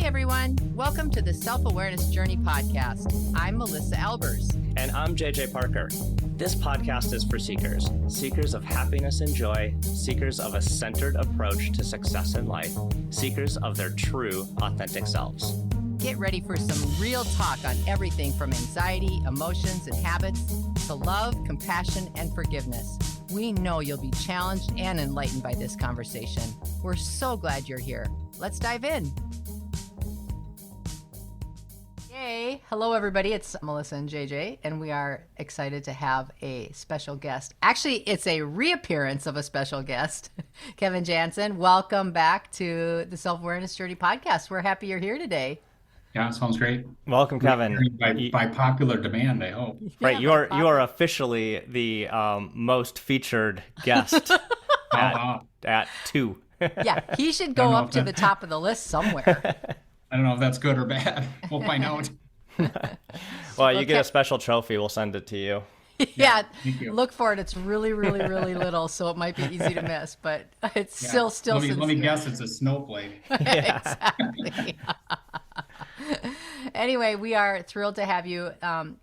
everyone. Welcome to the Self-Awareness Journey podcast. I'm Melissa Albers. And I'm JJ Parker. This podcast is for seekers, seekers of happiness and joy, seekers of a centered approach to success in life, seekers of their true, authentic selves. Get ready for some real talk on everything from anxiety, emotions, and habits to love, compassion, and forgiveness. We know you'll be challenged and enlightened by this conversation. We're so glad you're here. Let's dive in. Hey, hello everybody. It's Melissa and JJ, and we are excited to have a special guest. Actually, it's a reappearance of a special guest, Kevin Jansen. Welcome back to the Self-Awareness Journey podcast. We're happy you're here today. Yeah, sounds great. Welcome, Kevin. By popular demand, I hope. Right, you are officially the most featured guest at 2. Yeah, he should go up to the top of the list somewhere. I don't know if that's good or bad. We'll find out. Well, you get a special trophy. We'll send it to you. Yeah, look for it. It's really, really, really little, so it might be easy to miss, but it's still. Let me guess, it's a snowflake. Exactly. Anyway, we are thrilled to have you.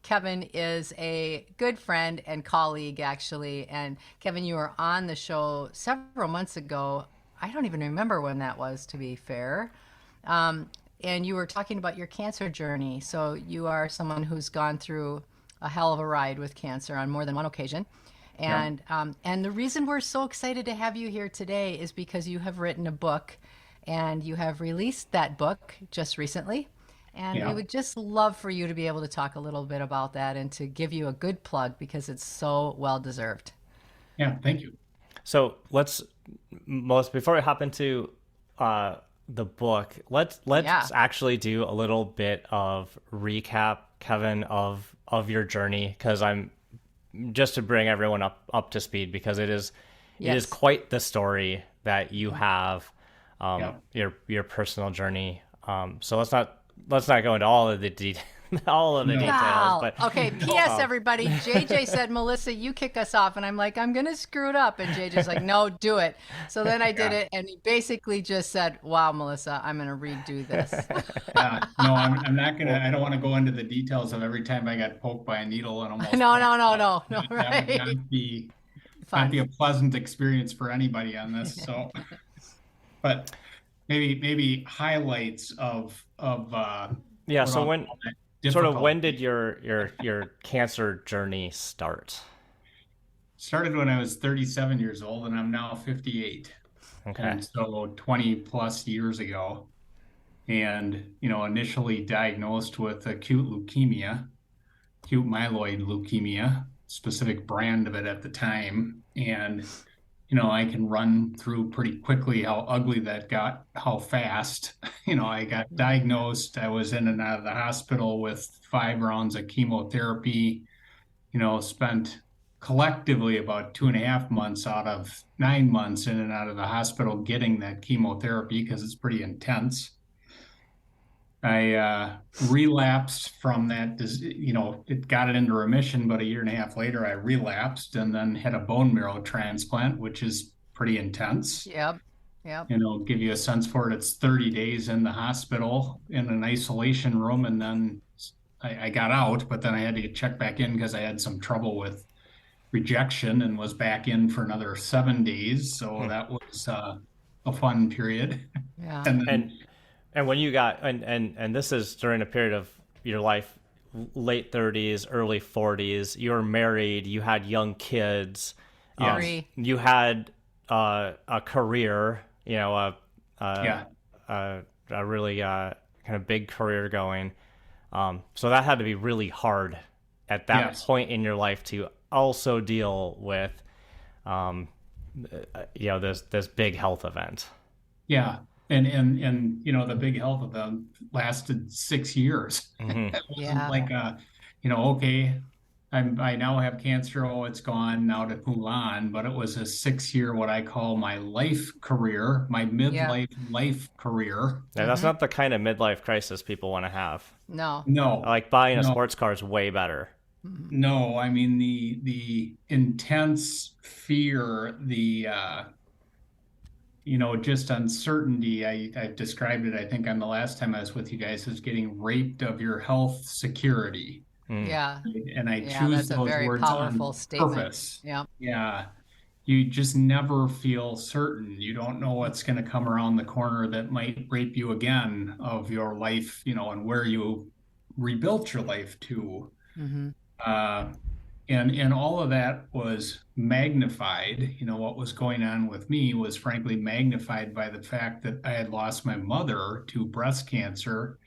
Kevin is a good friend and colleague, actually. And Kevin, you were on the show several months ago. I don't even remember when that was, to be fair. And you were talking about your cancer journey. So you are someone who's gone through a hell of a ride with cancer on more than one occasion. And and the reason we're so excited to have you here today is because you have written a book, and you have released that book just recently. And we would just love for you to be able to talk a little bit about that and to give you a good plug because it's so well deserved. Yeah, thank you. So before we hop into the book, let's actually do a little bit of recap, Kevin, of your journey, because I'm just to bring everyone up to speed, because it is quite the story that you have, your personal journey. So let's not go into all of the details. But okay, P.S. everybody, JJ said, Melissa, you kick us off, and I'm like, I'm gonna screw it up, and JJ's like, no, do it. So then I did it, and he basically just said, wow, Melissa, I'm gonna redo this. No, I'm not gonna. I don't want to go into the details of every time I got poked by a needle and almost. No, right? That would not be a pleasant experience for anybody on this. So, but maybe highlights of So when did your cancer journey start? Started when I was 37 years old, and I'm now 58. Okay. And so 20 plus years ago, and initially diagnosed with acute myeloid leukemia, specific brand of it at the time, and I can run through pretty quickly how ugly that got, how fast. I got diagnosed. I was in and out of the hospital with 5 rounds of chemotherapy, spent collectively about 2.5 months out of 9 months in and out of the hospital getting that chemotherapy because it's pretty intense. I relapsed from that, it got it into remission, but a 1.5 years later, I relapsed and then had a bone marrow transplant, which is pretty intense. Yep. Give you a sense for it. It's 30 days in the hospital in an isolation room. And then I got out, but then I had to get checked back in because I had some trouble with rejection and was back in for another 7 days. So that was a fun period. Yeah. And when you got, and this is during a period of your life, late 30s, early 40s, you were married, you had young kids, you had a career, a really kind of big career going. So that had to be really hard at that point in your life to also deal with, this big health event. Yeah. And the big health event lasted 6 years. Mm-hmm. It wasn't like okay, I now have cancer. Oh, it's gone. Now to move on. But it was a 6-year, what I call my life career, my midlife life career. Yeah, that's not the kind of midlife crisis people want to have. No. Like buying a sports car is way better. No, I mean the intense fear, just uncertainty. I've described it, I think, on the last time I was with you guys, as getting raped of your health security. Mm. Yeah. And I Yeah, choose that's a those very words powerful on statement. purpose. Yeah. Yeah. You just never feel certain. You don't know what's going to come around the corner that might rape you again of your life, and where you rebuilt your life to. Mm-hmm. Uh, and all of that was magnified. What was going on with me was frankly magnified by the fact that I had lost my mother to breast cancer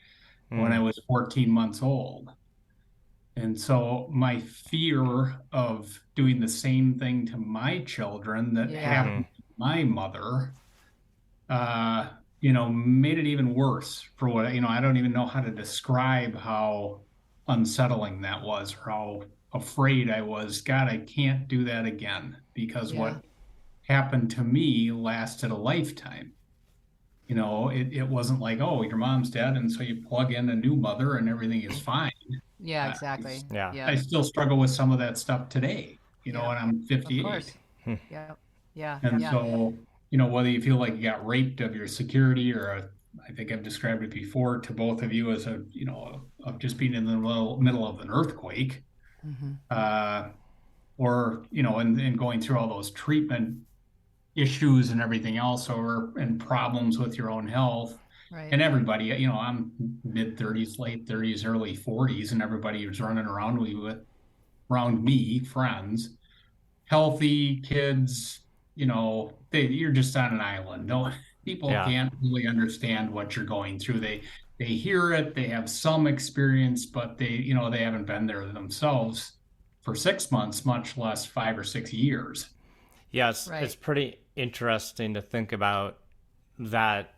when I Mm. was 14 months old. And so my fear of doing the same thing to my children that Yeah. Mm-hmm. happened to my mother, uh, made it even worse for what, I don't even know how to describe how unsettling that was, or how afraid I was. God, I can't do that again, because Yeah. what happened to me lasted a lifetime. It wasn't like, oh, your mom's dead, and so you plug in a new mother and everything is fine. Yeah, I, exactly. Yeah. I Yeah. still struggle with some of that stuff today, Yeah. and I'm Of 58. course. Yeah. Yeah. And Yeah. so, whether you feel like you got raped of your security, or I think I've described it before to both of you as of just being in the middle of an earthquake, Mm-hmm. uh, or, and going through all those treatment issues and everything else, and problems with your own health. Right. And everybody, I'm mid 30s, late 30s, early 40s, and everybody who's running around me, friends, healthy kids, you're just on an island. No, people Yeah. can't really understand what you're going through. They hear it, they have some experience, but they haven't been there themselves for 6 months, much less 5 or 6 years. Yeah, it's Right. pretty interesting to think about that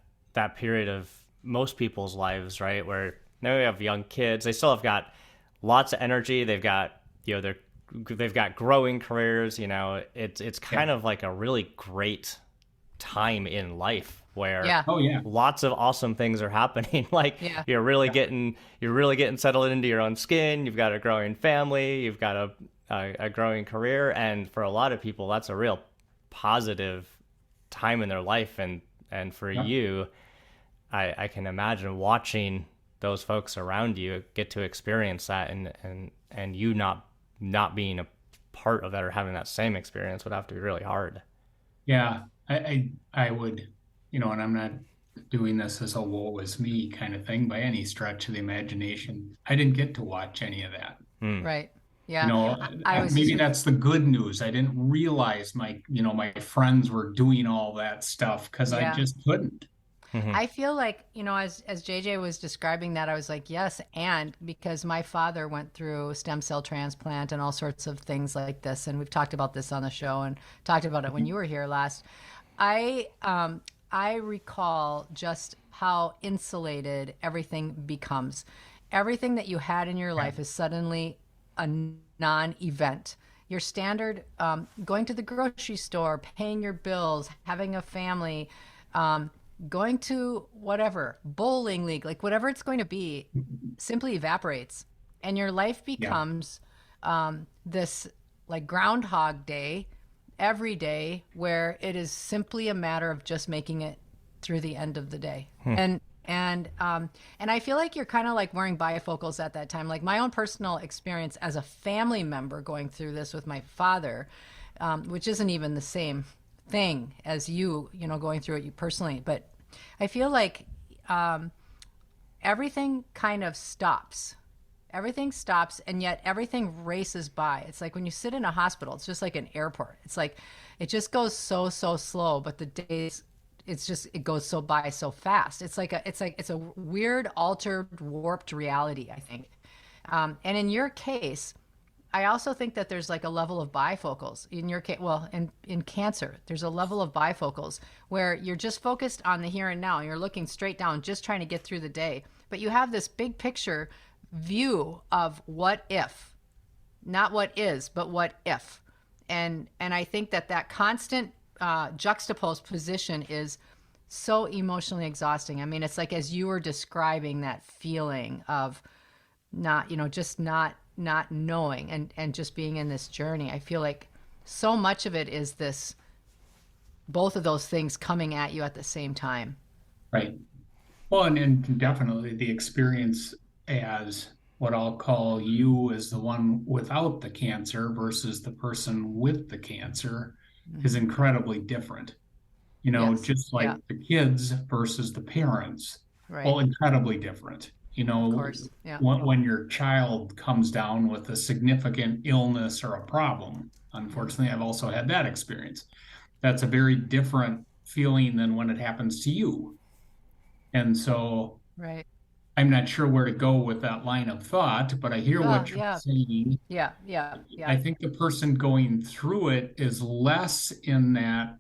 period of most people's lives, right? Where now we have young kids, they still have got lots of energy. They've got they've got growing careers. It's Yeah. kind of like a really great time in life where Yeah. Oh yeah. lots of awesome things are happening. Like Yeah. Yeah. you're really getting settled into your own skin. You've got a growing family. You've got a growing career, and for a lot of people, that's a real positive time in their life. And for Yeah. you, I can imagine watching those folks around you get to experience that, and you not being a part of that or having that same experience would have to be really hard. Yeah. I would, and I'm not doing this as a woe is me kind of thing by any stretch of the imagination. I didn't get to watch any of that. Hmm. Right. You Yeah. know, I was maybe just that's the good news. I didn't realize my friends were doing all that stuff because I yeah. just couldn't. Mhm. I feel like, as JJ was describing that, I was like, yes, and because my father went through stem cell transplant and all sorts of things like this, and we've talked about this on the show and talked about it when you were here last. I recall just how insulated everything becomes. Everything that you had in your Yeah. life is suddenly a non-event. Your standard going to the grocery store, paying your bills, having a family, going to whatever bowling league, like whatever it's going to be, simply evaporates, and your life Yeah. becomes this like Groundhog Day every day, where it is simply a matter of just making it through the end of the day. And I feel like you're kind of like wearing bifocals at that time. Like my own personal experience as a family member going through this with my father, which isn't even the same thing as going through it you personally. But I feel like everything kind of stops. Everything stops, and yet everything races by. It's like when you sit in a hospital, it's just like an airport. It's like it just goes so slow, but the days it goes so by so fast. It's a weird, altered, warped reality, I think. And in your case, I also think that there's like a level of bifocals in your case. Well, in cancer, there's a level of bifocals where you're just focused on the here and now. And you're looking straight down, just trying to get through the day. But you have this big picture view of what if, not what is, but what if. And I think that constant juxtaposed position is so emotionally exhausting. I mean, it's like as you were describing that feeling of just not knowing and just being in this journey. I feel like so much of it is this both of those things coming at you at the same time. Right. Well, and definitely the experience as what I'll call you as the one without the cancer versus the person with the cancer is incredibly different. Yes. Just like Yeah. the kids versus the parents, Right. well, incredibly different. Of course. Yeah. When your child comes down with a significant illness or a problem, unfortunately, I've also had that experience. That's a very different feeling than when it happens to you. And so Right. I'm not sure where to go with that line of thought, but I hear what you're Yeah. saying. Yeah. Yeah. Yeah. I think the person going through it is less in that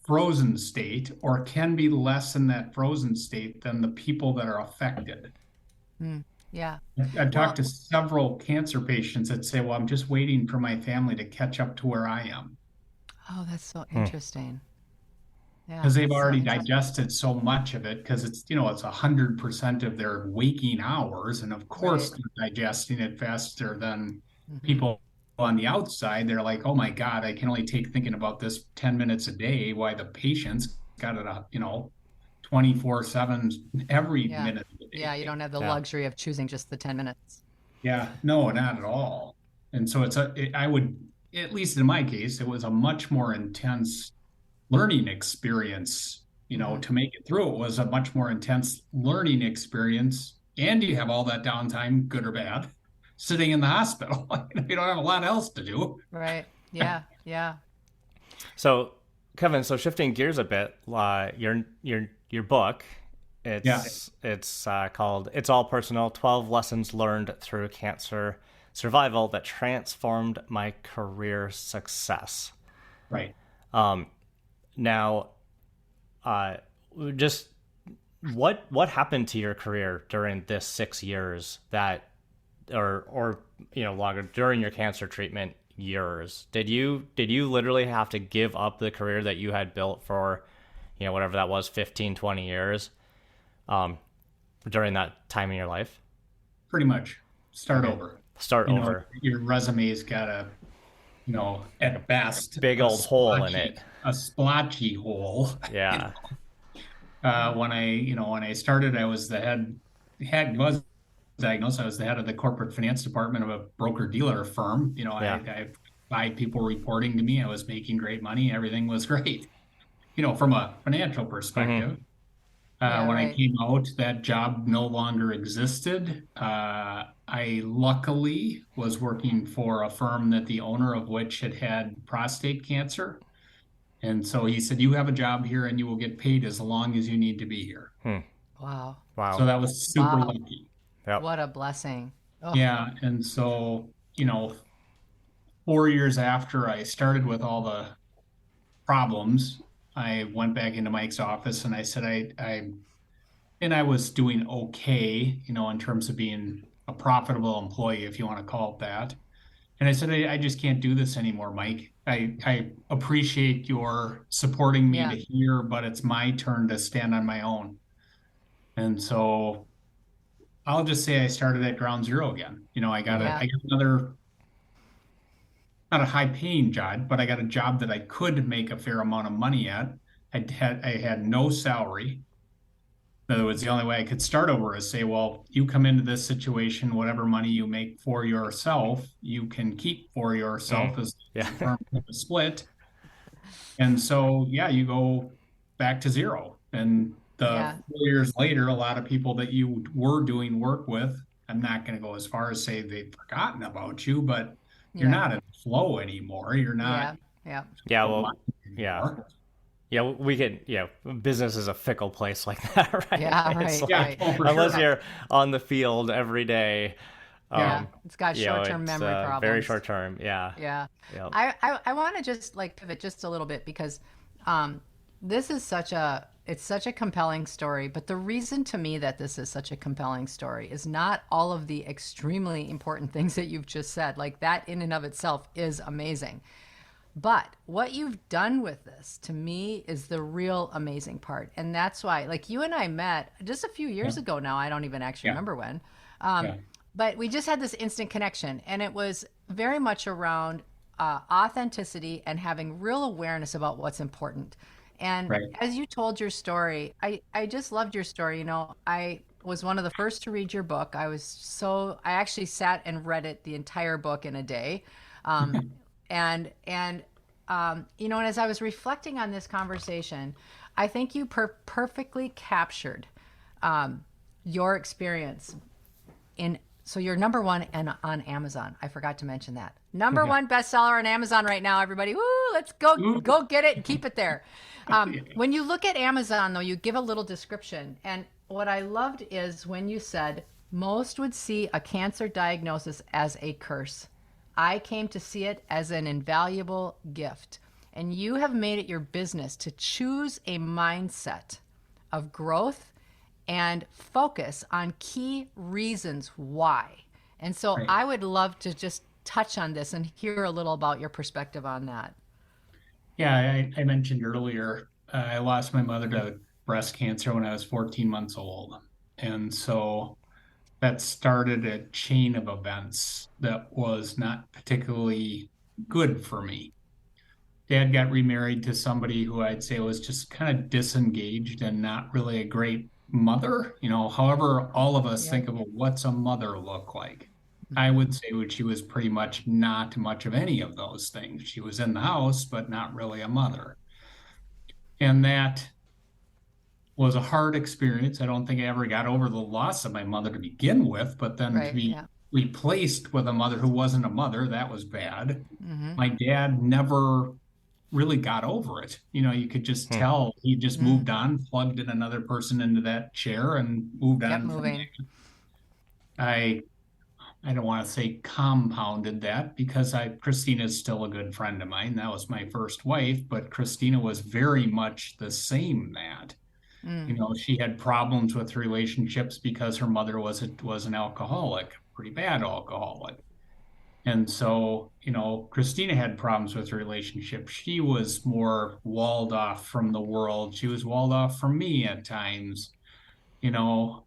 frozen state, or can be less in that frozen state than the people that are affected. Yeah. I've talked Well, to several cancer patients that say, well, I'm just waiting for my family to catch up to where I am. oh, that's so interesting. Yeah. Because they've That's so already interesting. digested so much of it, because it's 100% of their waking hours, and of course Right. they're digesting it faster than Hmm. people on the outside. They're like, oh my God, I can only take thinking about this 10 minutes a day, why the patient's got it 24/7 every Yeah. minute of the Yeah. You day. don't have the Yeah. luxury of choosing just the 10 minutes. Yeah, no, not at all. And so I would, at least in my case, it was a much more intense learning experience. To make it through, it was a much more intense learning experience. And you have all that downtime, good or bad, sitting in the hospital. You don't have a lot else to do. Right. Yeah. Yeah. So, Kevin, so shifting gears a bit, your book, Yeah, it's called "It's All Personal: 12 Lessons Learned Through Cancer Survival That Transformed My Career Success." right. Now, just what happened to your career during this 6 years that, or longer, during your cancer treatment years? Did you literally have to give up the career that you had built for, whatever that was, 15, 20 years, during that time in your life? Pretty much start over. Start over. Your resume's got at best, Big old hole in it. a splotchy hole. Yeah. When I started, I was was diagnosed. I was the head of the corporate finance department of a broker dealer firm. Yeah. I had 5 people reporting to me. I was making great money. Everything was great, from a financial perspective. Yeah, When I right. came out, that job no longer existed. I luckily was working for a firm that the owner of which had prostate cancer. And so he said, you have a job here and you will get paid as long as you need to be here. Wow. So Wow. that was super Wow. lucky. Yep. What a blessing. Oh, Yeah. And so, 4 years after I started with all the problems, I went back into Mike's office and I said, I was doing okay, in terms of being a profitable employee, if you want to call it that. And I said, I just can't do this anymore, Mike. I appreciate your supporting me yeah. to here, but it's my turn to stand on my own. And so I'll just say I started at ground zero again. Yeah. I got another, not a high paying job, but I got a job that I could make a fair amount of money at. I had no salary. In other words, the only way I could start over is say, well, you come into this situation, whatever money you make for yourself, you can keep for yourself as Yeah. the firm took a split. And so, yeah, you go back to zero. And the Yeah. 4 years later, a lot of people that you were doing work with, I'm not going to go as far as say they've forgotten about you, but you're Yeah. not in the flow anymore. You're Yeah. not Yeah. Yeah. Well, yeah. anymore. Yeah, we could. Yeah, business is a fickle place like that, right? Yeah, It's right, Yeah, right. oh, for unless sure. you're on the field every day. Yeah. It's got you know, short-term it's, memory problems. very short term. Yeah. Yeah. Yep. I want to just like pivot just a little bit because this is such a compelling story. But the reason to me that this is such a compelling story is not all of the extremely important things that you've just said. Like that in and of itself is amazing. But what you've done with this to me is the real amazing part. And that's why, like you and I met just a few years ago now. I don't even actually Yeah. remember when. Yeah. But we just had this instant connection. And it was very much around authenticity and having real awareness about what's important. And Right. as you told your story, I just loved your story. You know, I was one of the first to read your book. I actually sat and read it, the entire book, in a day. Um, you know, and as I was reflecting on this conversation, I think you perfectly captured your experience in. So you're number one and on Amazon. I forgot to mention that. Number one bestseller on Amazon right now, everybody. Woo, let's go get it and keep it there. When you look at Amazon, though, you give a little description. And what I loved is when you said, most would see a cancer diagnosis as a curse. I came to see it as an invaluable gift. And you have made it your business to choose a mindset of growth and focus on key reasons why. And so Right. I would love to just touch on this and hear a little about your perspective on that. Yeah, I mentioned earlier, I lost my mother to breast cancer when I was 14 months old. And so that started a chain of events that was not particularly good for me. Dad got remarried to somebody who I'd say was just kind of disengaged and not really a great mother. You know, however, all of us Yep. think of what's a mother look like. I would say she was pretty much not much of any of those things. She was in the house, but not really a mother. And that was a hard experience. I don't think I ever got over the loss of my mother to begin with, but then to Right. be Yeah. replaced with a mother who wasn't a mother, that was bad. Mm-hmm. My dad never really got over it. You know, you could just Hmm. tell he just Mm. moved on, plugged in another person into that chair and moved Kept on from moving. there. I I don't want to say compounded that because Christina's still a good friend of mine. That was my first wife, but Christina was very much the same that. You Mm. know, she had problems with relationships because her mother was an alcoholic, pretty bad alcoholic. And so, you know, Christina had problems with her relationship. She was more walled off from the world. She was walled off from me at times. You know,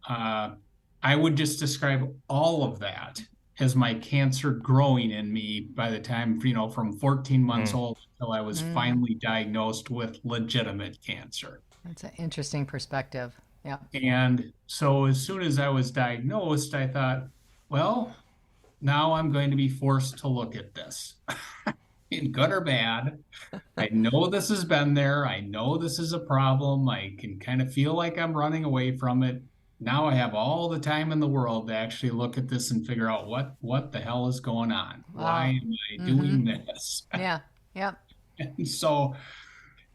I would just describe all of that as my cancer growing in me by the time, you know, from 14 months Hmm. old until I was Mm. finally diagnosed with legitimate cancer. That's an interesting perspective. Yeah. And so as soon as I was diagnosed, I thought, well, now I'm going to be forced to look at this, in good or bad. I know this has been there. I know this is a problem. I can kind of feel like I'm running away from it. Now I have all the time in the world to actually look at this and figure out what the hell is going on. Why Wow. am I Mm-hmm. doing this? Yeah. Yeah. And so,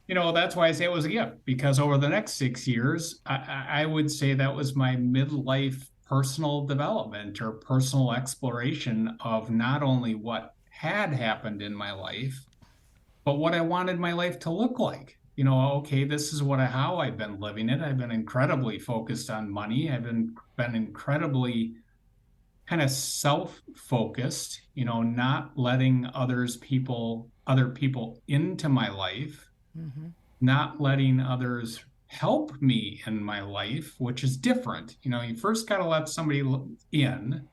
you know, that's why I say it was a gift because over the next 6 years, I would say that was my midlife personal development or personal exploration of not only what had happened in my life, but what I wanted my life to look like. You know, okay, this is how I've been living it. I've been incredibly focused on money. I've been incredibly kind of self-focused, you know, not letting other people into my life, Mm-hmm. not letting others help me in my life, which is different. You know, you first got to let somebody in,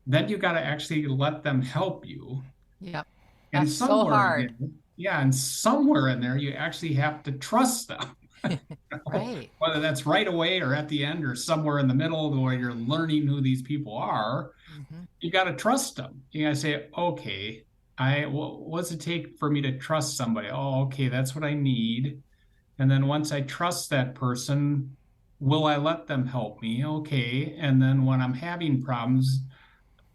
then you got to actually let them help you. Yep. And That's so somewhere in hard. there, yeah, and somewhere in there, you actually have to trust them. Right. Whether that's right away or at the end or somewhere in the middle where you're learning who these people are, Mm-hmm. you got to trust them. You got to say, okay, what's it take for me to trust somebody? Oh, okay, that's what I need. And then once I trust that person, will I let them help me? Okay. And then when I'm having problems,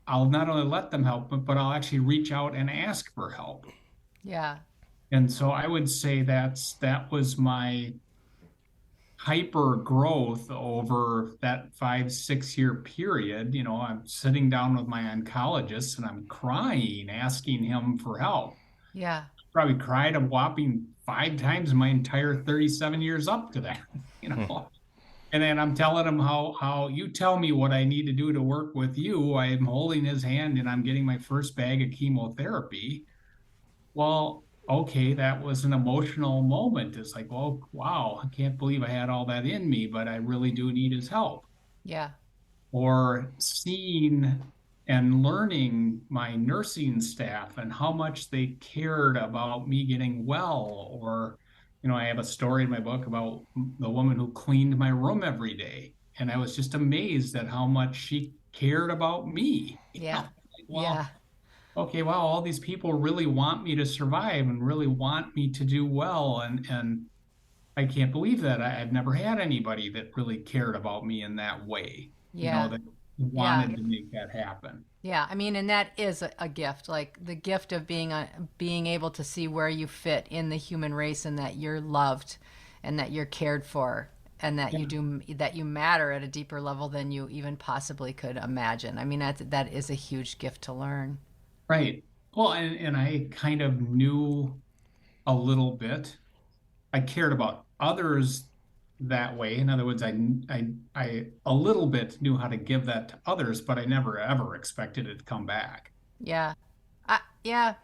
I'll not only let them help, but I'll actually reach out and ask for help. Yeah. And so I would say that was my hyper growth over that 5, 6 year period. You know, I'm sitting down with my oncologist and I'm crying, asking him for help. Yeah. Probably cried a whopping 5 times in my entire 37 years up to that, you Hmm. know. And then I'm telling him how you tell me what I need to do to work with you. I'm holding his hand and I'm getting my first bag of chemotherapy. Well, okay, that was an emotional moment. It's like, well, wow, I can't believe I had all that in me, but I really do need his help. Yeah. Or seeing and learning my nursing staff and how much they cared about me getting well. Or, I have a story in my book about the woman who cleaned my room every day. And I was just amazed at how much she cared about me. Yeah. Well, Yeah. okay, wow, all these people really want me to survive and really want me to do well. And I can't believe that. I've never had anybody that really cared about me in that way, Yeah. that Yeah. wanted to make that happen. Yeah, I mean, and that is a gift, like the gift of being able to see where you fit in the human race, and that you're loved, and that you're cared for, and that you matter at a deeper level than you even possibly could imagine. I mean, that is a huge gift to learn. Right. Well, and I kind of knew a little bit. I cared about others that way. In other words, I a little bit knew how to give that to others, but I never ever expected it to come back. Yeah. Yeah.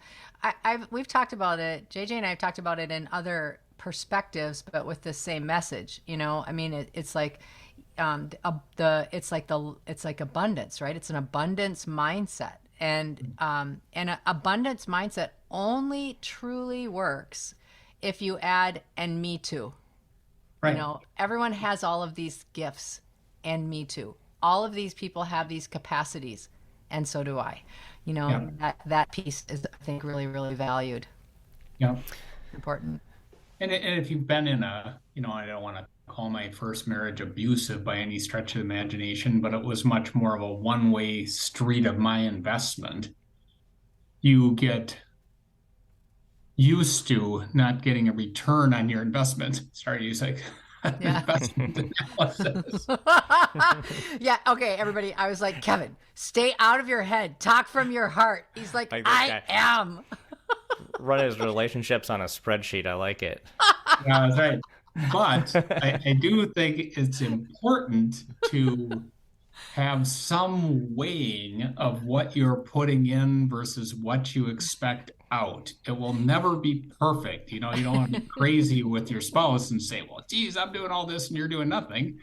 We've talked about it. JJ and I have talked about it in other perspectives, but with the same message. I mean, it's like it's like abundance, right? It's an abundance mindset, and an abundance mindset only truly works if you add "and me too." Right. Everyone has all of these gifts, and me too. All of these people have these capacities, and so do I. That piece is, I think, really, really valued. Yeah. Important. And if you've been in I don't want to call my first marriage abusive by any stretch of the imagination, but it was much more of a one-way street of my investment. You get used to not getting a return on your investment. Sorry to use investment analysis. Yeah. Okay, everybody. I was like, Kevin, stay out of your head. Talk from your heart. He's like I am. Run his relationships on a spreadsheet. I like it. Yeah, that's right. But I do think it's important to have some weighing of what you're putting in versus what you expect out. It will never be perfect. You don't want to be crazy with your spouse and say, well, geez, I'm doing all this and you're doing nothing.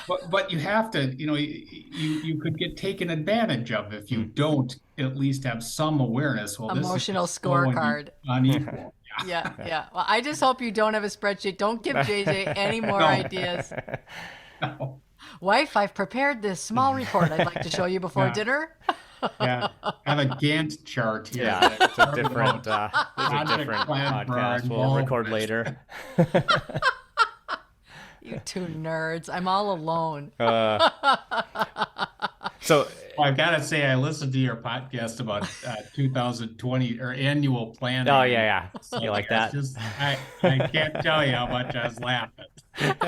But you have to, you could get taken advantage of if you don't at least have some awareness. Well, emotional this is scorecard. Unequal. Yeah. Yeah. Well, I just hope you don't have a spreadsheet. Don't give JJ any more ideas. No. Wife, I've prepared this small report I'd like to show you before dinner. Yeah, I have a Gantt chart here. Yeah, it's a different podcast. We'll record later. You two nerds. I'm all alone. So I've got to say, I listened to your podcast about 2020 or annual planning. Oh, yeah. You like that? I can't tell you how much I was laughing.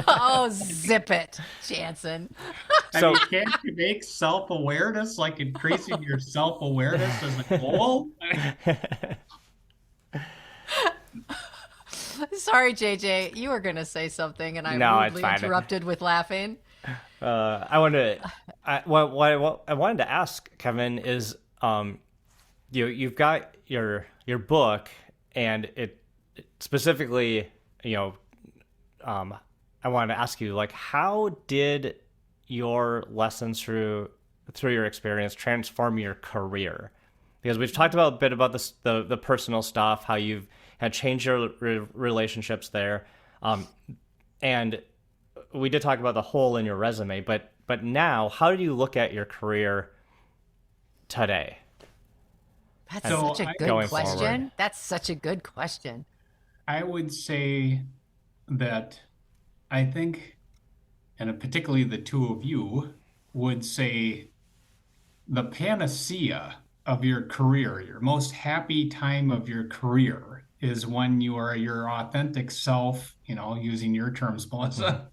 Oh, zip it, Jansen. I mean, can't you make self-awareness, like increasing your self-awareness as a goal? Sorry, JJ, you were going to say something, and I rudely interrupted with laughing. I wanted to ask, Kevin, is you've got your book, and it specifically, I wanted to ask you, like, how did your lessons through your experience transform your career? Because we've talked about a bit about this, the personal stuff, how you've had changed your relationships there, and we did talk about the hole in your resume. But now, how do you look at your career today? That's such a good question. Forward. That's such a good question. I would say that I think, and particularly the two of you, would say the panacea of your career, your most happy time of your career, is when you are your authentic self, using your terms, Melissa,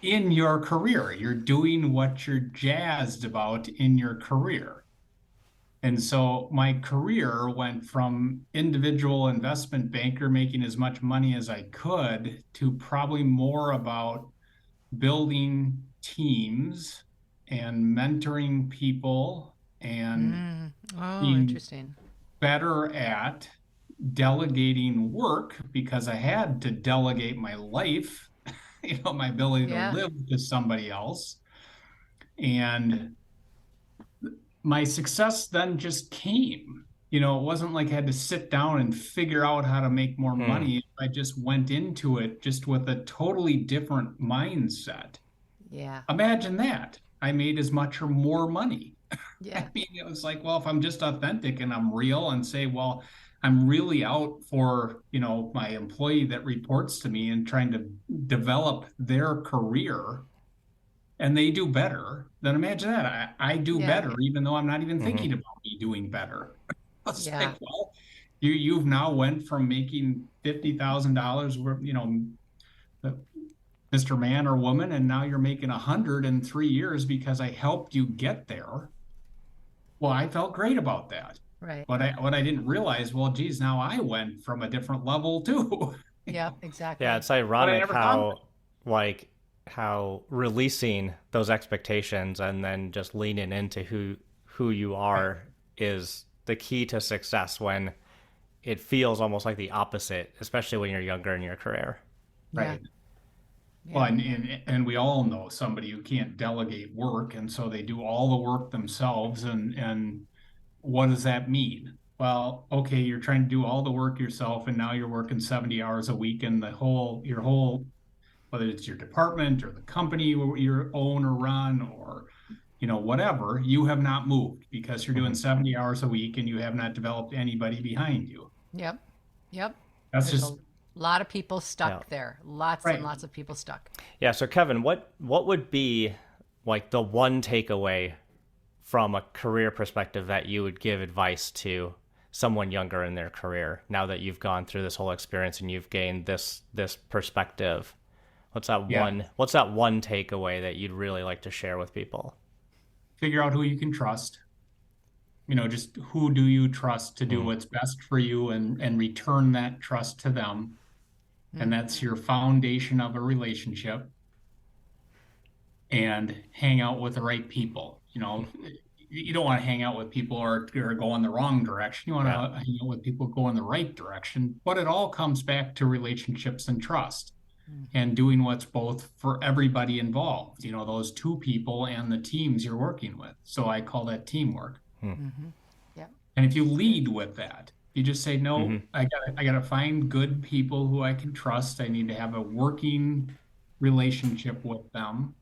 in your career. You're doing what you're jazzed about in your career. And so my career went from individual investment banker making as much money as I could to probably more about building teams and mentoring people and being interesting. better at delegating work, because I had to delegate my life, my ability to live to somebody else. And my success then just came. It wasn't like I had to sit down and figure out how to make more money. I just went into it just with a totally different mindset. Yeah. Imagine that. I made as much or more money. Yeah. I mean, it was like, well, if I'm just authentic and I'm real and say, well, I'm really out for, my employee that reports to me and trying to develop their career, and they do better, then imagine that. I do better, even though I'm not even thinking about me doing better. It's like, well, you've now went from making $50,000, Mr. Man or woman, and now you're making 100 in 3 years because I helped you get there. Well, I felt great about that. Right. But what I didn't realize, well, geez, now I went from a different level too. Yeah, exactly. Yeah, it's ironic how releasing those expectations and then just leaning into who you are is the key to success, when it feels almost like the opposite, especially when you're younger in your career. Right. Yeah. Well, and we all know somebody who can't delegate work, and so they do all the work themselves. And what does that mean? Well, okay, you're trying to do all the work yourself, and now you're working 70 hours a week, and your whole, whether it's your department or the company you own or run, or whatever, you have not moved because you're doing 70 hours a week and you have not developed anybody behind you. Yep. That's There's just a lot of people stuck there. Lots and lots of people stuck. Yeah. So Kevin, what would be like the one takeaway from a career perspective that you would give advice to someone younger in their career now that you've gone through this whole experience and you've gained this perspective? What's that one takeaway that you'd really like to share with people? Figure out who you can trust. Just who do you trust to do what's best for you, and return that trust to them. And that's your foundation of a relationship. And hang out with the right people. You don't want to hang out with people or go in the wrong direction. You want to hang out with people who go in the right direction. But it all comes back to relationships and trust, and doing what's both for everybody involved, those two people and the teams you're working with. So I call that teamwork. Yep. And if you lead with that, you just say, no, I gotta find good people who I can trust. I need to have a working relationship with them,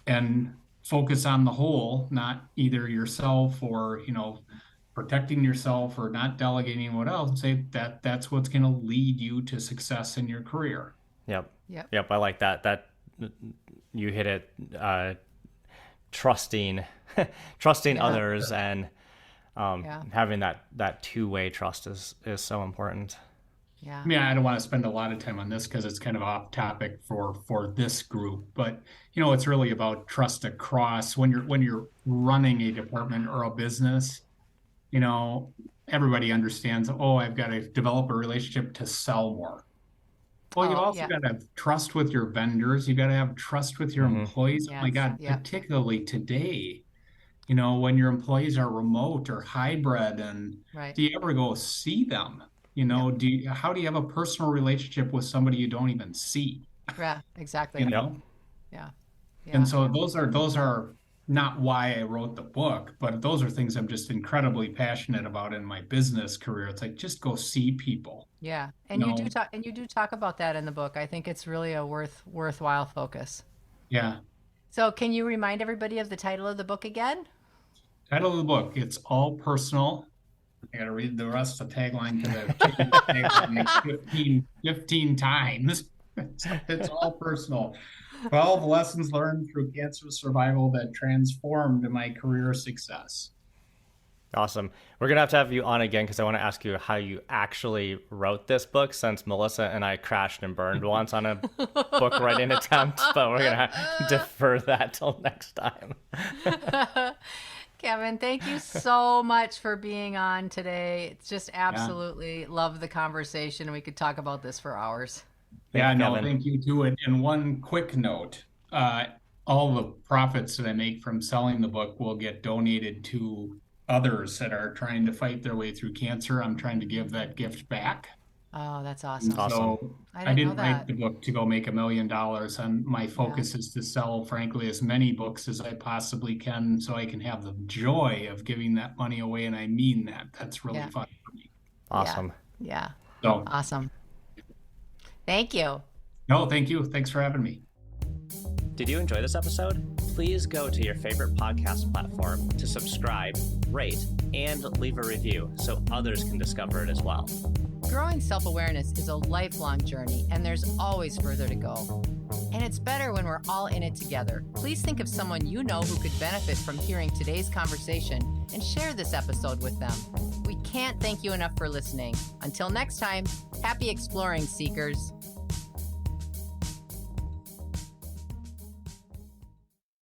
and focus on the whole, not either yourself or, protecting yourself or not delegating what else, and say that's what's going to lead you to success in your career. Yep. I like that you hit it. Trusting others, and having that two-way trust is so important. Yeah. I mean, I don't want to spend a lot of time on this because it's kind of off topic for this group, but it's really about trust across when you're running a department or a business. Everybody understands, I've got to develop a relationship to sell more. Well, you've also got to have trust with your vendors. You got to have trust with your employees. Yes. Oh my God, particularly today, when your employees are remote or hybrid, and do you ever go see them? How do you have a personal relationship with somebody you don't even see? Yeah, exactly. Yeah. And so those are not why I wrote the book, but those are things I'm just incredibly passionate about in my business career. It's like, just go see people. Yeah. And you do talk about that in the book. I think it's really a worthwhile focus. Yeah. So can you remind everybody of the title of the book again? Title of the book, It's All Personal. I got to read the rest of the tagline because I've 15 times. It's all personal. 12 lessons learned through cancer survival that transformed my career success. Awesome. We're going to have you on again because I want to ask you how you actually wrote this book, since Melissa and I crashed and burned once on a book writing attempt, but we're going to defer that till next time. Kevin, thank you so much for being on today. It's just absolutely love the conversation. We could talk about this for hours. Thank you too. And one quick note, all the profits that I make from selling the book will get donated to others that are trying to fight their way through cancer. I'm trying to give that gift back. Oh, that's awesome. So I didn't write the book to go make $1 million. And my focus is to sell, frankly, as many books as I possibly can so I can have the joy of giving that money away. And I mean that. That's really fun for me. Awesome. Yeah. So awesome. Thank you. No, thank you. Thanks for having me. Did you enjoy this episode? Please go to your favorite podcast platform to subscribe, rate, and leave a review so others can discover it as well. Growing self-awareness is a lifelong journey, and there's always further to go. And it's better when we're all in it together. Please think of someone you know who could benefit from hearing today's conversation and share this episode with them. We can't thank you enough for listening. Until next time, happy exploring, seekers.